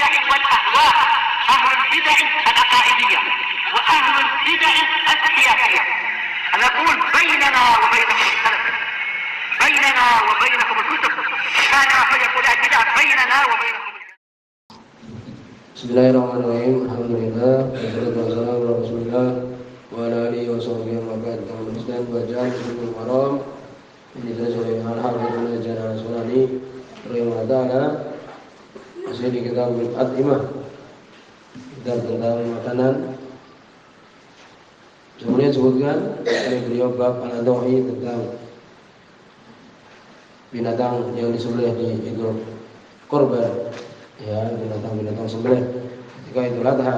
البدع والأهواء، أهل البدع العقائدية وأهل البدع السياسية. نقول بيننا وبينكم السلف، بيننا وبينكم الكتب، كان فيقول البدع بيننا وبينكم. Bismillahirrahmanirrahim. Alhamdulillah. Wassalatu wassalamu ala Rasulillah wa ala alihi wa sahbihi wa ba'd. Kemudian baca Bulughul Maram ini dari Al-Hafidz Al Asqalani rahimahullah taala masih di kitab Al-At'imah, kitab tentang makanan. Kemudian sebutkan oleh beliau bab al-adhi tentang binatang yang disembelih di Idul Qurban, ya, binatang-binatang sembelih ketika Idul Adha.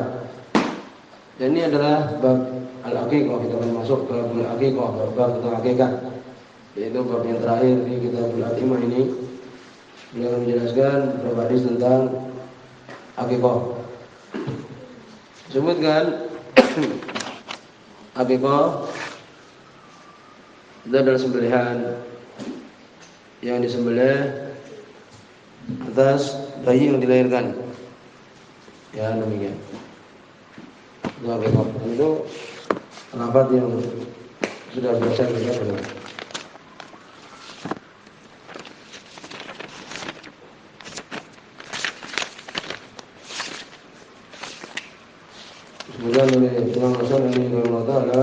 Dan ini adalah bab al-aqiqah. Kita akan masuk ke bab al-aqiqah, bab tentang akikah, yaitu bab yang terakhir di kitab Al-At'imah ini. Beliau akan menjelaskan beberapa hadis tentang akikah. Sebutkan akikah itu adalah sembelihan yang disembelih atas bayi yang dilahirkan, ya, demikian. Itu akikah. Itu lafaz yang sudah biasa kita dengar. Kemudian oleh Imam Hasan ini rahimahullah taala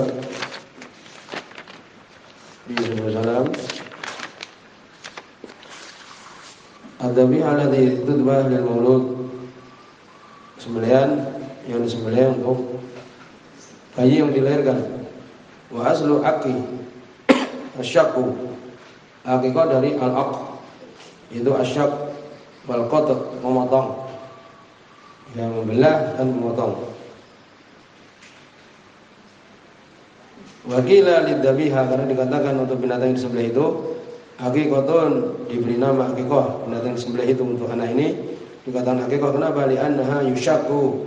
di Salam Ad-Dhabiha allati tudbah lil maulud, sembelihan yang disembelih untuk bayi yang dilahirkan. Wa aslu aqi asyaqqu, akikah dari al-aq itu asyaq wal qat', memotong, yang membelah dan memotong. Wakila lidzabiha, karena dikatakan untuk binatang yang disembelih itu akikatun, diberi nama akikah, binatang yang disembelih itu untuk anak ini dikatakan akikah. Kenapa? Li'annaha yushaqqu,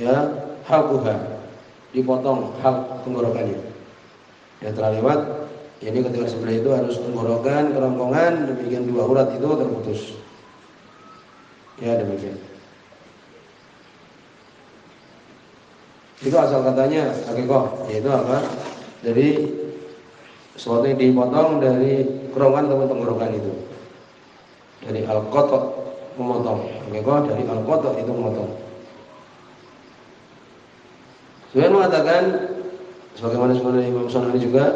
ya, halquha, dipotong hal tenggorokannya. Ya, telah lewat. Jadi ketika disembelih itu harus tenggorokan, kerongkongan, demikian dua urat itu terputus. Ya, demikian. Itu asal katanya akikah, yaitu apa? Dari sesuatu yang dipotong dari kerongkongan atau tenggorokan itu. Dari al-qata', memotong. Akikah dari al-qata' itu memotong. Sebenarnya mengatakan sebagaimana disebutkan Imam Sonani juga,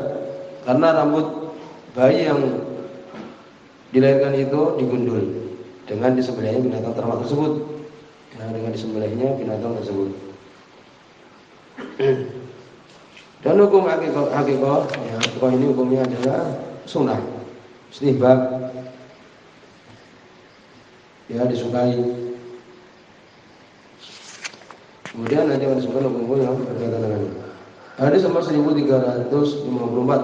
karena rambut bayi yang dilahirkan itu digundul dengan disembelihnya binatang ternak tersebut. Ya, dengan disembelihnya binatang tersebut. Dan hukum akikah, ya, akikah ini hukumnya adalah sunnah, istihbab, ya, disukai. Kemudian nanti akan disebutkan hukum yang berkaitan dengan ini. Hadis nomor 1354.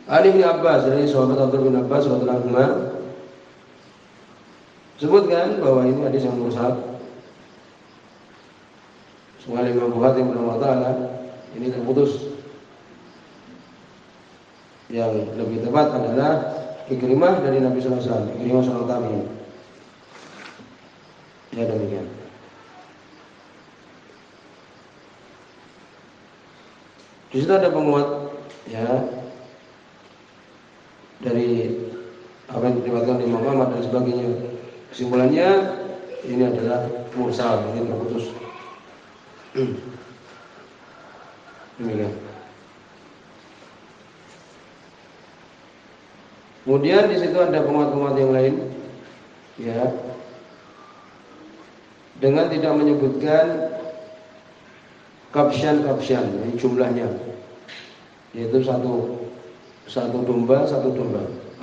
Ali bin Abbas, dari sahabat Abdullah bin Abbas radhiyallahu anhu, sebutkan bahwa ini hadis yang mursal. Semua Imam Bukhari rahimahullah taala ini terputus. Yang lebih tepat adalah Ikrimah dari Nabi sallallahu alaihi wasallam, Ikrimah sahabat tabi'in. Ya, demikian. Di situ ada penguat, ya, dari apa yang diriwayatkan Imam Ahmad dan sebagainya. Kesimpulannya ini adalah mursal, ini terputus. Demikian. Kemudian di situ ada penguat-penguat yang lain, ya, dengan tidak menyebutkan kapsyan, ini jumlahnya, yaitu satu domba.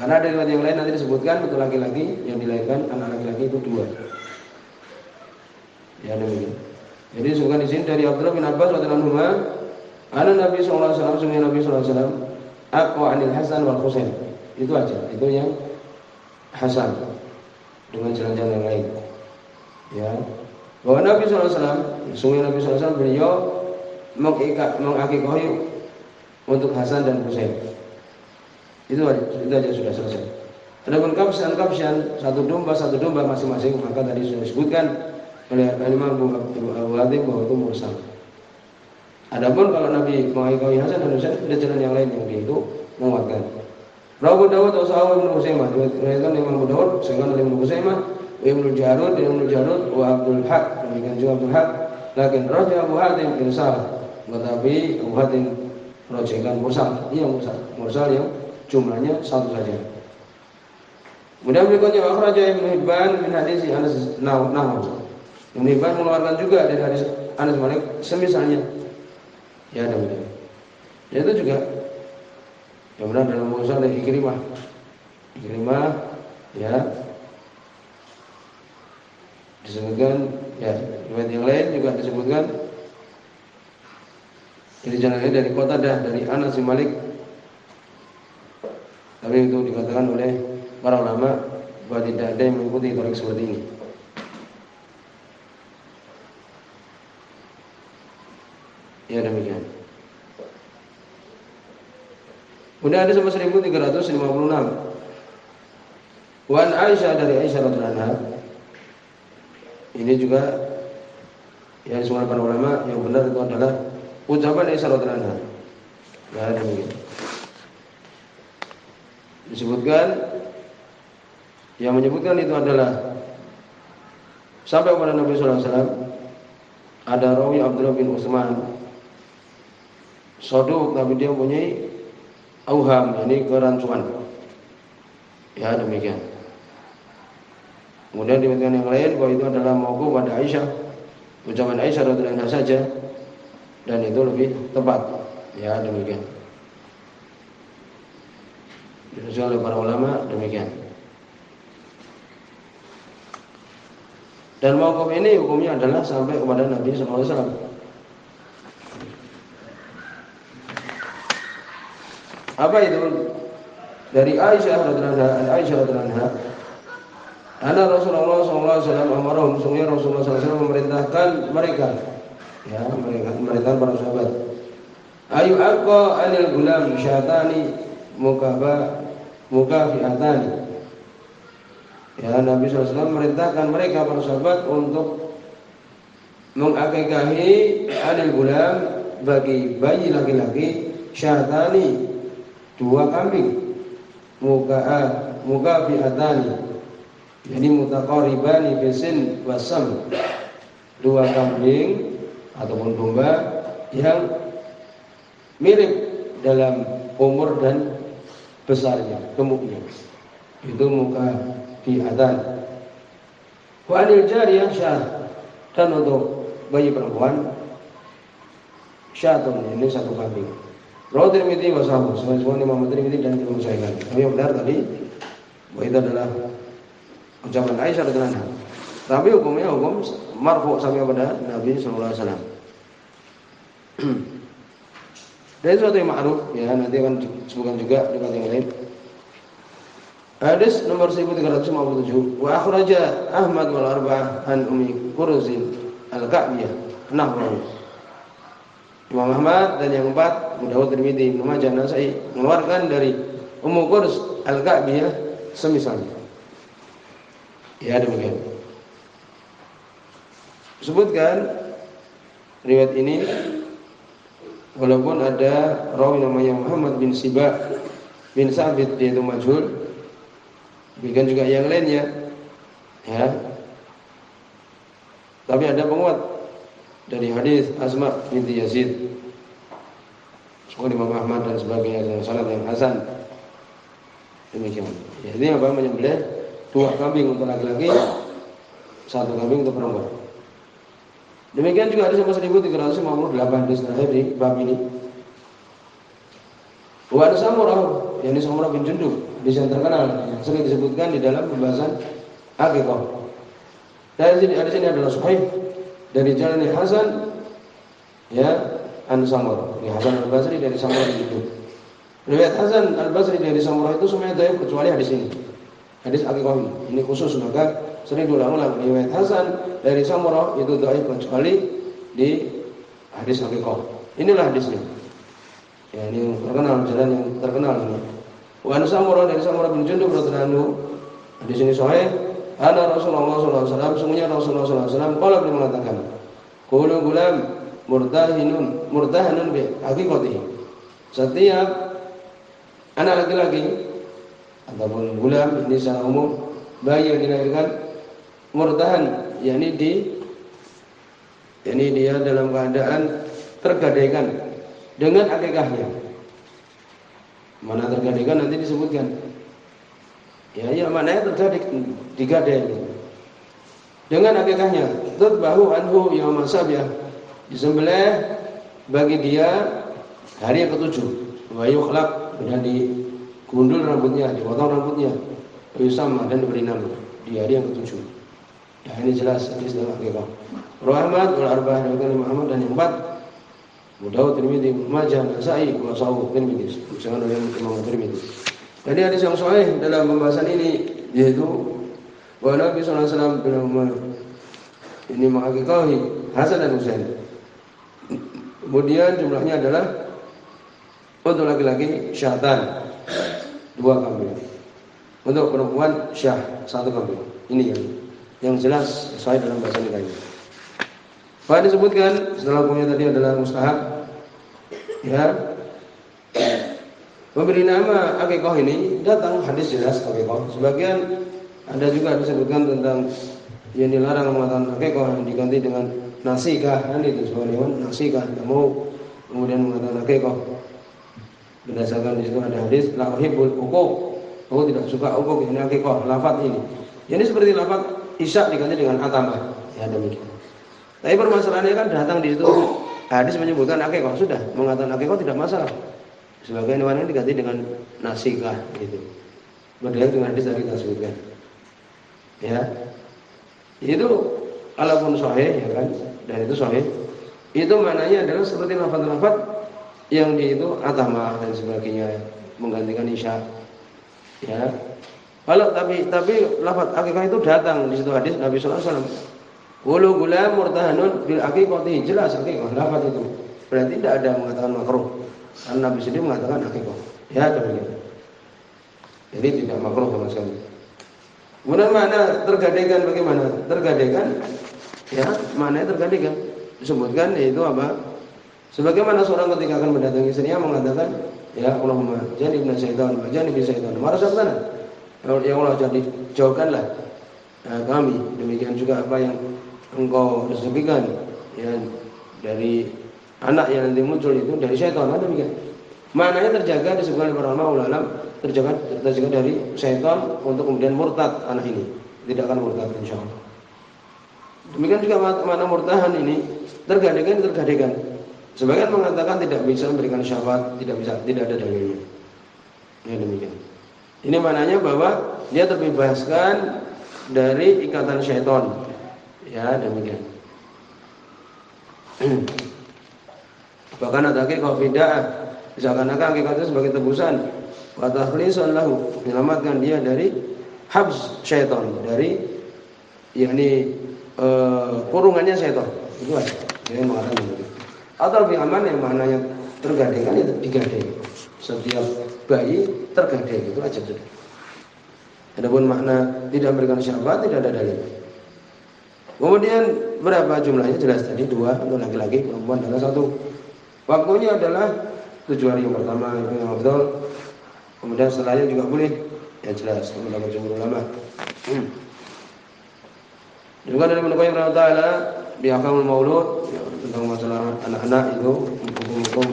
Karena ada riwayat yang lain nanti disebutkan untuk laki-laki yang dilahirkan, anak laki-laki itu 2. Ya, demikian. Jadi disebutkan di sini dari Abdullah bin Abbas radhiyallahu anhu, ana Nabi sallallahu alaihi wasallam, sungguh Nabi sallallahu alaihi wasallam aqwa anil Hasan wal Husain. Itu aja, itu yang Hasan dengan jalan-jalan yang lain. Ya. Bahwa Nabi sallallahu alaihi wasallam, sungguh Nabi sallallahu alaihi wasallam beliau mengakikahi untuk Hasan dan Husain. Itu aja sudah selesai. Adapun kapsyan satu domba masing-masing, maka tadi sudah disebutkan oleh Imam Abu Hatim bahwa itu mursal. Adapun kalau Nabi mengingkari Hasan dan Husain, ada jalan yang lain yang itu menguatkan. Abu Dawud atau Sa'ad bin Husaimah, riwayatkan Imam Abu Dawud, sehingga Imam Husaimah, Ibnu Jarud, wa Abdul Haq, demikian juga Abdul Haq. Lakin Raja Abu Hatim irsal, tetapi Abu Hatim rajikan mursal, mursal yang jumlahnya satu saja. Kemudian berikutnya akhraja Ibnu Hibban min hadis Anas nahu. Ibnu Hibban mengeluarkan juga dari hadis Anas Malik semisalnya. Ya demikian. Itu juga yang benar dalam mursal dari Ikrimah ya disebutkan ya, riwayat yang lain juga disebutkan dari jalan lain dari Qatadah dari Anas bin Malik, tapi itu dikatakan oleh para ulama bahwa tidak ada yang mengikuti tarik seperti ini. Ya demikian. Kemudian ada 1356. Wan Aisyah dari Aisyah radhiyallahu anha. Ini juga yang disebutkan para ulama yang benar itu adalah ucapan Aisyah radhiyallahu anha. Ya demikian. Disebutkan yang menyebutkan itu adalah sampai kepada Nabi sallallahu alaihi wasallam ada rawi Abdullah bin Utsman Soduk, tapi dia mempunyai auham, ini kerancuan. Ya demikian. Kemudian demikian yang lain bahwa itu adalah mauquf pada Aisyah, ucapan Aisyah radhiyallahu anha saja, dan itu lebih tepat. Ya demikian. Disebutkan oleh para ulama demikian. Dan mauquf ini hukumnya adalah sampai kepada Nabi sallallahu alaihi wasallam. Apa itu? Dari Aisyah radhiyallahu anha, anna Rasulullah sallallahu alaihi wasallam amarahum, sungguh Rasulullah sallallahu alaihi wasallam memerintahkan mereka, ya, memerintahkan para sahabat, ayu aqqa anil gulam syatani mukafiatani. Ya, Nabi sallallahu alaihi wasallam memerintahkan mereka para sahabat untuk mengakikahi anil gulam bagi bayi laki-laki syatani, dua kambing, mukafiatani, jadi mutaqaribani bisin wasam, dua kambing ataupun domba yang mirip dalam umur dan besarnya, gemuknya. Itu mukafiatan. Wa anil jariyah syah, dan untuk bayi perempuan syatun, ini satu kambing. Rawi Tirmidzi wa sahabu, semua Imam Tirmidzi dan Imam Syafi'i. Tapi yang benar tadi bahwa itu adalah ucapan Aisyah radhiyallahu anha. Tapi hukumnya hukum marfu sampai kepada Nabi sallallahu alaihi wasallam. Dan sesuatu yang ma'ruf, ya, nanti akan disebutkan juga di tempat yang lain. Hadis nomor 1357. Wa akhraja Ahmad wal Arba'ah an Ummi Kurzin al-Ka'biyah nahwu. Imam Ahmad dan yang empat, Abu Dawud, Tirmidzi, Ibnu Majah, Nasa'i mengeluarkan dari Ummu Qurs al-Ka'biyah semisalnya. Ya demikian. Sebutkan riwayat ini walaupun ada rawi namanya Muhammad bin Siba bin Sabit, dia itu majhul. Demikian juga yang lainnya. Ya. Tapi ada penguat dari hadis Asma binti Yazid, seperti Imam Ahmad dan sebagainya dengan sanad yang hasan. Demikian. Ya, ini apa menyembelih dua kambing untuk laki-laki, satu kambing untuk perempuan. Demikian juga hadis nomor 1358 hadis terakhir di bab ini. Wa an Samurah, yakni Samurah bin Jundub, hadis yang terkenal yang sering disebutkan di dalam pembahasan akikah. Dan hadis ini adalah sahih dari jalan Hasan, ya, an Samurah. Ini Hasan al-Basri dari Samurah itu. Riwayat Hasan al-Basri dari Samurah itu semuanya dhaif kecuali hadis ini. Hadis akikah ini khusus, maka sering diulang-ulang. Riwayat Hasan dari Samurah itu dhaif kecuali di hadis akikah. Inilah hadisnya. Ya, ini terkenal, jalan yang terkenal ini. Wa an Samurah dari Samurah bin Jundub radhiyallahu anhu. Di sini sahih, ana Rasulullah sallallahu alaihi wasallam, sungguhnya Rasulullah sallallahu alaihi wasallam qala beliau mengatakan, "Qulu gulam murtahanun bi haqiqatihi." Setiap anak laki-laki ataupun gulam ini secara umum bayi yang dilahirkan murtahan, yakni dia dalam keadaan tergadaikan dengan akikahnya. Mana tergadaikan nanti disebutkan. Ya maknanya digadai dengan akikahnya. Tudbahu anhu yauma sabyah, disembelih bagi dia hari yang ketujuh. Wa yukhlaq, dan digundul rambutnya, dipotong rambutnya. Yusama, dan diberi nama di hari yang ketujuh. Ya ini jelas hadis dalam akikah. Rahmat wal arba'ah dari Muhammad dan yang empat Abu Dawud, Tirmidzi, Ibnu Majah, Nasa'i, wa Sahih Tirmidzi. Misalnya oleh Imam Tirmidzi. Jadi hadis yang sahih dalam pembahasan ini yaitu bahwa Nabi sallallahu alaihi wasallam dalam ini mengakikahi Hasan dan Husain. Kemudian jumlahnya adalah untuk laki-laki syahtan 2 kambing. Untuk perempuan syah 1 kambing. Ini yang jelas sahih dalam bahasa nikah ini. Pak disebutkan setelah hukumnya tadi adalah mustahab. Ya. Memberi nama akikah ini datang hadis jelas akikah. Sebagian ada juga disebutkan tentang yang dilarang mengatakan akikah yang diganti dengan nasikah, kan itu sebenarnya nasikah, tidak mau kemudian mengatakan akikah. Berdasarkan di situ ada hadis la uhibbul uquq. Aku tidak suka uquq, ini akikah, lafaz ini. Ini seperti lafaz isya diganti dengan atamah. Ya demikian. Tapi permasalahannya kan datang di situ hadis menyebutkan akikah, sudah mengatakan akikah tidak masalah. Sebagian wanita diganti dengan nasikah gitu. Berdasarkan dengan hadis tadi kita sebutkan. Ya. Itu alaupun sahih ya kan, dan itu sahih. Itu maknanya adalah seperti lafaz-lafaz yang di itu atamah dan sebagainya menggantikan isya. Ya. Kalau tapi lafaz akikah itu datang di situ hadis Nabi sallallahu alaihi wasallam. Qulu gulam murtahanun bil aqiqati, jelas akikah lafaz itu. Berarti tidak ada mengatakan makruh. Karena Nabi sendiri mengatakan akikah. Ya demikian. Jadi tidak makruh sama sekali. Kemudian mana tergadaikan bagaimana? Tergadaikan ya, maknanya tergadaikan. Disebutkan yaitu apa? Sebagaimana seorang ketika akan mendatangi istrinya mengatakan, ya Allahumma janibna syaitan wa janibi syaitan. Marasabtana. Ya Allah jadi jauhkanlah kami. Demikian juga apa yang Engkau rezekikan ya dari anak yang nanti muncul itu dari syaitan, demikian. Maknanya terjaga disebutkan oleh para ulama terjaga dari syaitan untuk kemudian murtad anak ini. Tidak akan murtad insyaallah. Demikian juga makna murtahan ini tergadaikan. Sebagian mengatakan tidak bisa memberikan syafaat, tidak ada dalilnya. Ya demikian. Ini maknanya bahwa dia terbebaskan dari ikatan syaitan. Ya demikian. Bahkan ada akikah bid'ah, seakan-akan akikah itu sebagai tebusan, wa takhlisan lahu, menyelamatkan dia dari habs syaitan, dari yakni kurungannya syaitan. Itu aja. Dia mengatakan begitu. Atau lebih aman yang maknanya tergadaikan itu digadai. Setiap bayi tergadai, itu aja sudah. Adapun makna tidak memberikan syafaat tidak ada dalil. Kemudian berapa jumlahnya jelas tadi 2 untuk laki-laki, perempuan adalah 1. Waktunya adalah 7 hari yang pertama itu yang afdal. Kemudian setelahnya juga boleh. Ya jelas menurut jumhur ulama. Juga dari Ibnu Qayyim rahimahullah di Ahkamul Maulud ya, tentang masalah anak-anak itu hukum-hukum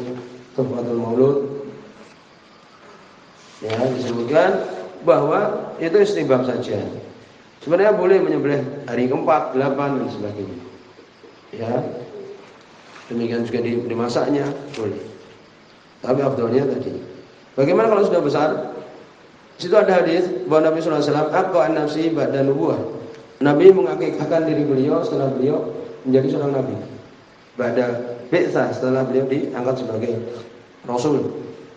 tuhfatul maulud. Ya disebutkan bahwa itu istihbab saja. Sebenarnya boleh menyembelih hari keempat, 8 dan sebagainya. Ya. Demikian juga dimasaknya boleh. Tapi afdalnya tadi. Bagaimana kalau sudah besar? Di situ ada hadis bahwa Nabi sallallahu alaihi wasallam aqqa nafsi ba'da nubuwah. Nabi mengakikahkan diri beliau setelah beliau menjadi seorang nabi. Ba'da bi'tsah, setelah beliau diangkat sebagai rasul.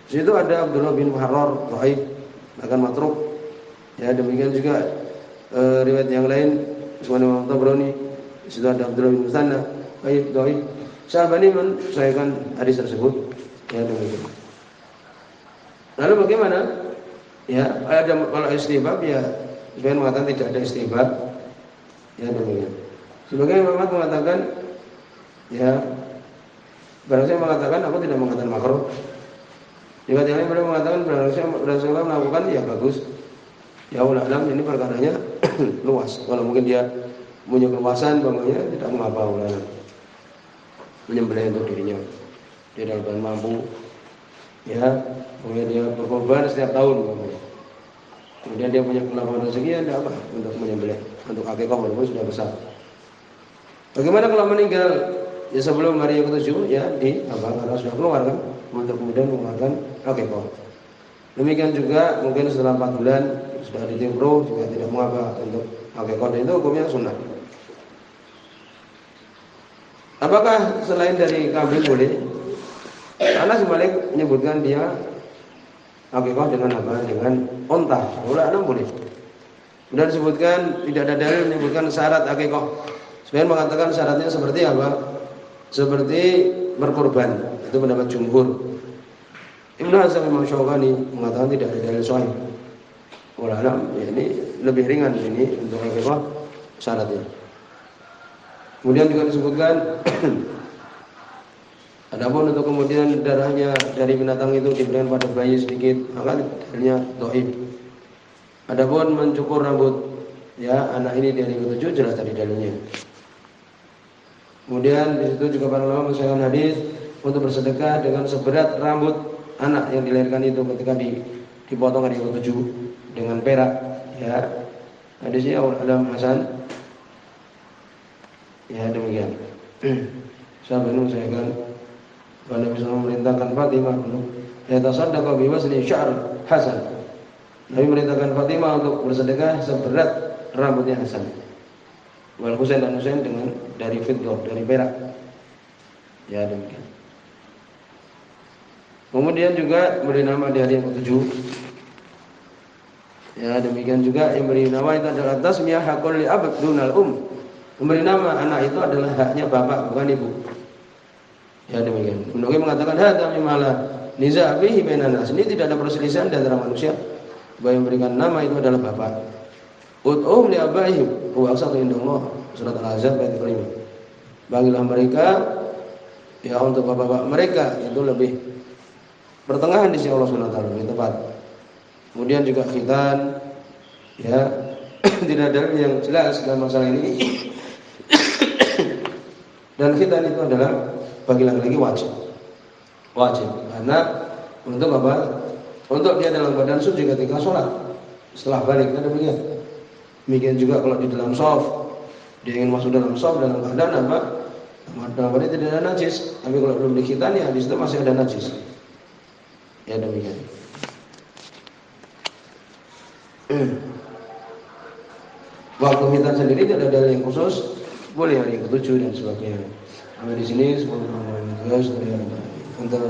Di situ ada Abdullah bin Muharrar, dhaif, bahkan matruk. Ya, demikian juga riwayat yang lain seperti Imam Tabrani. Di situ ada Abdullah bin Musanna, dhaif. Syalbani mensahihkan hadis tersebut. Ya demikian. Lalu bagaimana? Ya, ada kalau istihbab ya sebagian mengatakan tidak ada istihbab. Ya demikian. Sebagian ulama mengatakan ya barang saya mengatakan aku tidak mengatakan makruh. Juga yang lain beliau mengatakan barang saya Rasulullah melakukan ya bagus. Ya Allah alam ini perkaranya luas. Kalau mungkin dia punya keluasan bangnya tidak mengapa ulama menyembelih untuk dirinya. Dia dalam mampu ya, kemudian dia berkorban setiap tahun bangnya. Kemudian dia punya kelapangan rezeki ya tidak apa untuk menyembelih untuk akikah walaupun sudah besar. Bagaimana kalau meninggal ya sebelum hari yang ketujuh ya di apa karena sudah keluar kan untuk kemudian mengeluarkan akikah. Demikian juga mungkin setelah 4 bulan sudah ditimbro juga tidak mengapa untuk akikah dan itu hukumnya sunnah. Apakah selain dari kambing boleh? Karena Malik menyebutkan dia akikah dengan apa? Dengan onta. Ulama boleh. Sudah disebutkan tidak ada dalil menyebutkan syarat akikah. Sebenarnya mengatakan syaratnya seperti apa? Seperti berkorban. Itu pendapat jumhur. Ibnu Hazm Imam Syaukani mengatakan tidak ada dalil sahih. Ulama ya ini lebih ringan ini untuk akikah syaratnya. Kemudian juga disebutkan adapun untuk kemudian darahnya dari binatang itu diberikan pada bayi sedikit, maka dalilnya dhaif. Adapun mencukur rambut ya anak ini dari ketujuh jelas dari dalilnya. Kemudian di situ juga para ulama mensyarahkan hadis untuk bersedekah dengan seberat rambut anak yang dilahirkan itu ketika dipotong hari ketujuh dengan perak ya. Hadisnya Alam Hasan. Ya demikian. Sahabat saya kan Nabi SAW memerintahkan Fatimah untuk yatasaddaqa bi wazni sya'r Hasan. Nabi memerintahkan Fatimah untuk bersedekah seberat rambutnya Hasan. Wal Husain dan Husain dengan dari fiddah, dari perak. Ya demikian. Kemudian juga beri nama di hari yang ketujuh. Ya demikian juga yang beri nama itu adalah tasmiyah haqqul li ab dunal Memberi nama anak itu adalah haknya bapak bukan ibu. Ya demikian. Menurut mengatakan hadza mimala niza' fihi bainan nas. Ini tidak ada perselisihan di antara manusia bahwa yang memberikan nama itu adalah bapak. Ud'uhum li abaihim wa aqsatu indallah. Surat Al-Ahzab ayat 5. Bagilah mereka ya untuk bapak-bapak mereka itu lebih pertengahan di sisi Allah Subhanahu wa taala, lebih tepat. Kemudian juga khitan ya tidak ada yang jelas dalam masalah ini. Dan khitan itu adalah bagi laki-laki wajib karena untuk apa? Untuk dia dalam badan suci ketika sholat setelah balik kan demikian. Demikian juga kalau di dalam shaf dia ingin masuk dalam shaf dalam keadaan apa? Dalam badan tidak ada najis, tapi kalau belum dikhitan ya di situ masih ada najis. Ya demikian. Waktu khitan sendiri tidak ada dalil yang khusus. Boleh hari yang ketujuh dan sebagainya. Sampai di sini sebelum kita